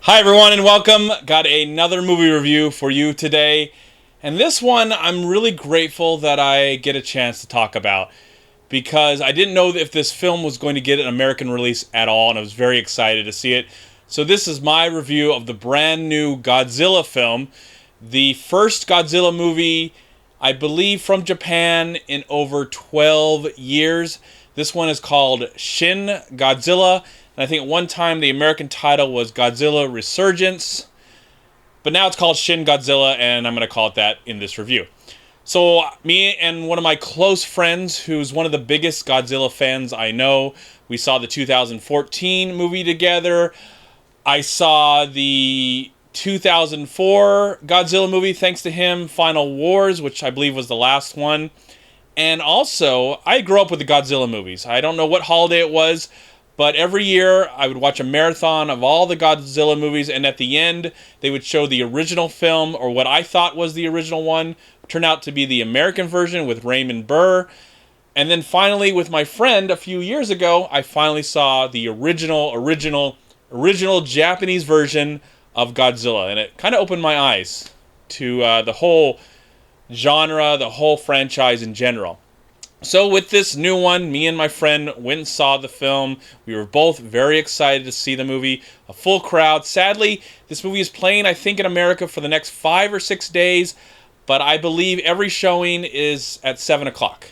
Hi everyone and welcome. Got another movie review for you today. And this one I'm really grateful that I get a chance to talk about because I didn't know if this film was going to get an American release at all, and I was very excited to see it. So this is my review of the brand new Godzilla film, the first Godzilla movie, I believe, from Japan in over 12 years. This one is called Shin Godzilla. And I think at one time the American title was Godzilla Resurgence. But now it's called Shin Godzilla, and I'm going to call it that in this review. So me and one of my close friends, who's one of the biggest Godzilla fans I know, we saw the 2014 movie together. I saw the 2004 Godzilla movie, thanks to him, Final Wars, which I believe was the last one. And also, I grew up with the Godzilla movies. I don't know what holiday it was, but every year I would watch a marathon of all the Godzilla movies, and at the end they would show the original film, or what I thought was the original one, turned out to be the American version with Raymond Burr. And then finally, with my friend a few years ago, I finally saw the original Japanese version of Godzilla, and it kind of opened my eyes to the whole genre, the whole franchise in general. So with this new one, me and my friend went and saw the film. We were both very excited to see the movie. A full crowd. Sadly, this movie is playing, I think, in America for the next 5 or 6 days, but I believe every showing is at 7 o'clock,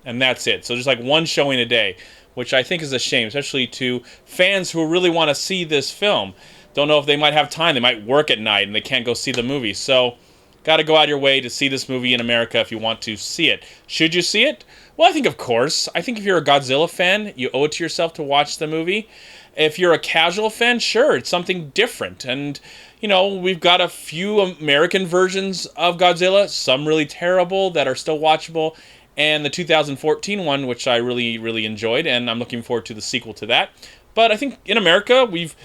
and that's it. So there's like one showing a day, which I think is a shame, especially to fans who really want to see this film. Don't know if they might have time. They might work at night and they can't go see the movie. So got to go out of your way to see this movie in America if you want to see it. Should you see it? Well, I think, of course. I think if you're a Godzilla fan, you owe it to yourself to watch the movie. If you're a casual fan, sure, it's something different. And, you know, we've got a few American versions of Godzilla, some really terrible that are still watchable, and the 2014 one, which I really, really enjoyed, and I'm looking forward to the sequel to that. But I think in America, we've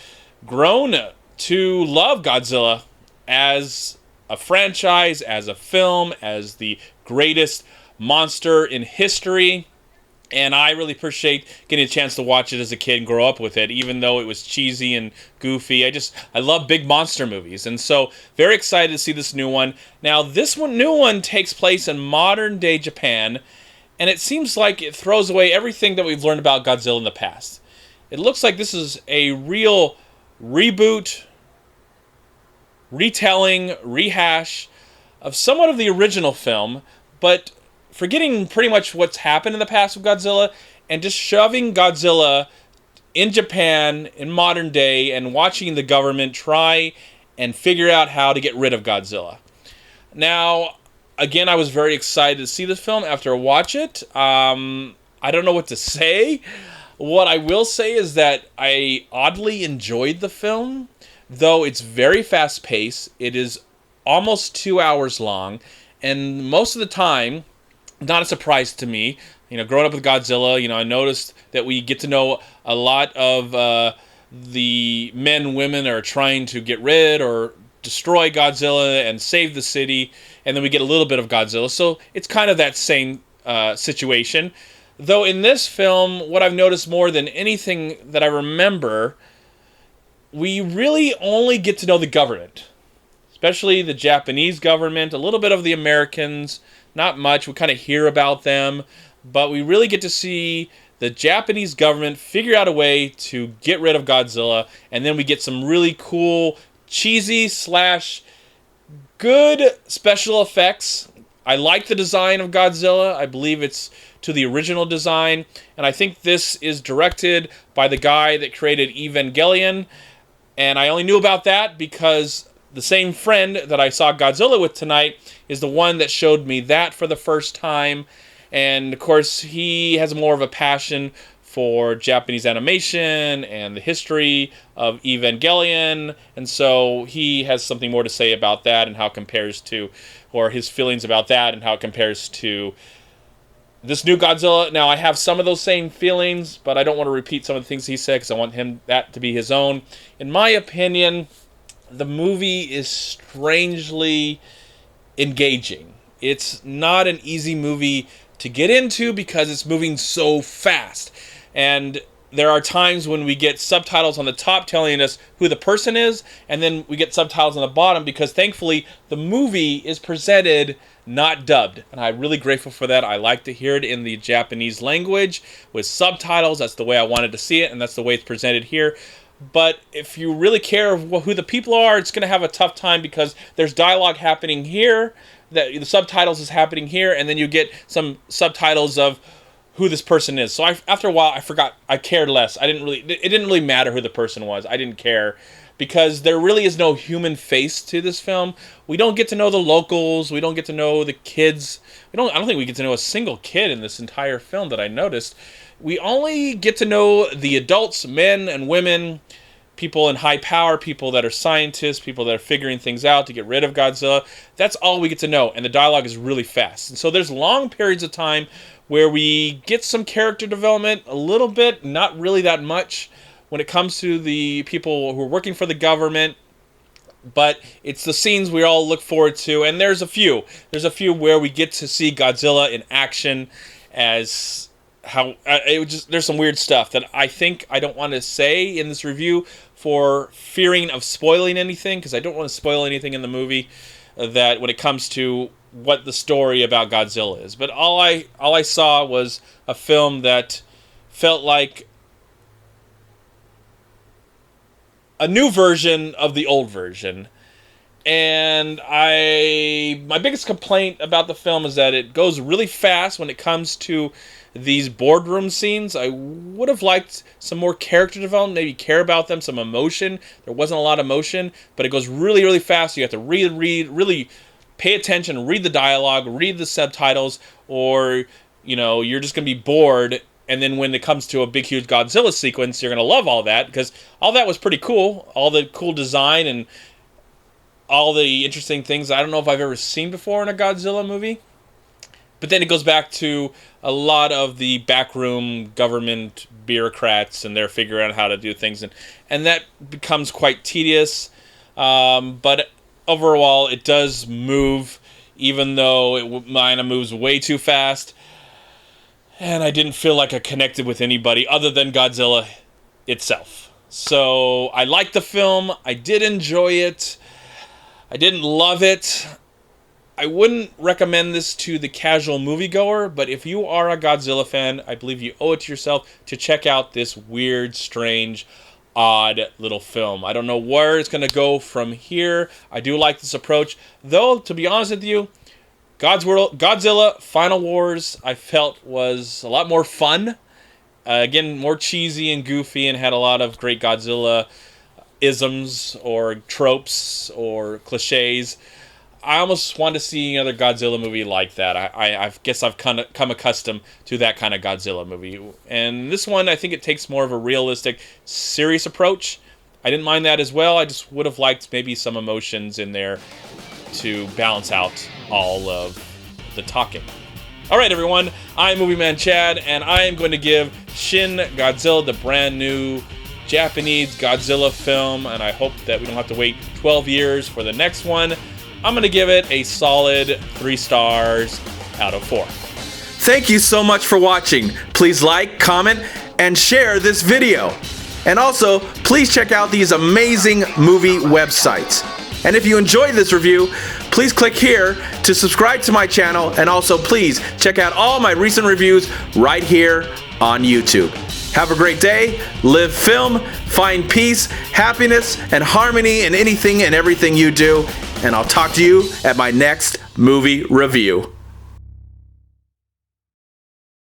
grown to love Godzilla as a franchise, as a film, as the greatest monster in history, and I really appreciate getting a chance to watch it as a kid and grow up with it, even though it was cheesy and goofy. I love big monster movies, and so very excited to see this new one. Now, new one takes place in modern day Japan, and it seems like it throws away everything that we've learned about Godzilla in the past. It looks like this is a real reboot, retelling, rehash of somewhat of the original film, but forgetting pretty much what's happened in the past with Godzilla and just shoving Godzilla in Japan in modern day and watching the government try and figure out how to get rid of Godzilla. Now, again, I was very excited to see this film after I watch it. I don't know what to say. What I will say is that I oddly enjoyed the film, though it's very fast-paced. It is almost 2 hours long, and most of the time, not a surprise to me. You know, growing up with Godzilla, I noticed that we get to know a lot of the men and women are trying to get rid or destroy Godzilla and save the city, and then we get a little bit of Godzilla. So it's kind of that same situation. Though in this film, what I've noticed more than anything that I remember, we really only get to know the government, especially the Japanese government, a little bit of the Americans. Not much. We kind of hear about them, but we really get to see the Japanese government figure out a way to get rid of Godzilla, and then we get some really cool, cheesy / good special effects. I like the design of Godzilla. I believe it's to the original design, and I think this is directed by the guy that created Evangelion, and I only knew about that because the same friend that I saw Godzilla with tonight is the one that showed me that for the first time. And, of course, he has more of a passion for Japanese animation and the history of Evangelion. And so he has something more to say about that and how it compares to, or his feelings about that and how it compares to this new Godzilla. Now, I have some of those same feelings, but I don't want to repeat some of the things he said because I want that to be his own. In my opinion, the movie is strangely engaging. It's not an easy movie to get into because it's moving so fast. And there are times when we get subtitles on the top telling us who the person is, and then we get subtitles on the bottom because thankfully the movie is presented not dubbed. And I'm really grateful for that. I like to hear it in the Japanese language with subtitles. That's the way I wanted to see it, and that's the way it's presented here. But if you really care who the people are, it's going to have a tough time because there's dialogue happening here, that the subtitles is happening here, and then you get some subtitles of who this person is. So after a while, I forgot. I cared less. It didn't really matter who the person was. I didn't care because there really is no human face to this film. We don't get to know the locals. We don't get to know the kids. I don't think we get to know a single kid in this entire film that I noticed. We only get to know the adults, men and women, people in high power, people that are scientists, people that are figuring things out to get rid of Godzilla. That's all we get to know, and the dialogue is really fast. And so there's long periods of time where we get some character development, a little bit, not really that much, when it comes to the people who are working for the government. But it's the scenes we all look forward to, and there's a few. There's a few where we get to see Godzilla in action as how there's some weird stuff that I think I don't want to say in this review for fearing of spoiling anything, because I don't want to spoil anything in the movie that when it comes to what the story about Godzilla is. But all I saw was a film that felt like a new version of the old version. And my biggest complaint about the film is that it goes really fast when it comes to these boardroom scenes. I would have liked some more character development, maybe care about them, some emotion. There wasn't a lot of emotion, but it goes really, really fast. You have to really pay attention, read the dialogue, read the subtitles, or, you're just going to be bored. And then when it comes to a big, huge Godzilla sequence, you're going to love all that, because all that was pretty cool. All the cool design and all the interesting things I don't know if I've ever seen before in a Godzilla movie. But then it goes back to a lot of the backroom government bureaucrats, and they're figuring out how to do things. And that becomes quite tedious. But overall, it does move, even though it moves way too fast. And I didn't feel like I connected with anybody other than Godzilla itself. So I liked the film. I did enjoy it. I didn't love it. I wouldn't recommend this to the casual moviegoer, but if you are a Godzilla fan, I believe you owe it to yourself to check out this weird, strange, odd little film. I don't know where it's going to go here. I do like this approach. Though, to be honest with you, Godzilla Final Wars, I felt was a lot more fun. Again, more cheesy and goofy, and had a lot of great Godzilla isms or tropes or cliches. I almost want to see another Godzilla movie like that. I guess I've come accustomed to that kind of Godzilla movie. And this one, I think it takes more of a realistic, serious approach. I didn't mind that as well. I just would have liked maybe some emotions in there to balance out all of the talking. All right, everyone. I'm MovieManCHAD, and I am going to give Shin Godzilla, the brand new Japanese Godzilla film, and I hope that we don't have to wait 12 years for the next one. I'm going to give it a solid 3 stars out of 4. Thank you so much for watching. Please like, comment, and share this video. And also, please check out these amazing movie websites. And if you enjoyed this review, please click here to subscribe to my channel, and also please check out all my recent reviews right here on YouTube. Have a great day, live film, find peace, happiness, and harmony in anything and everything you do, and I'll talk to you at my next movie review.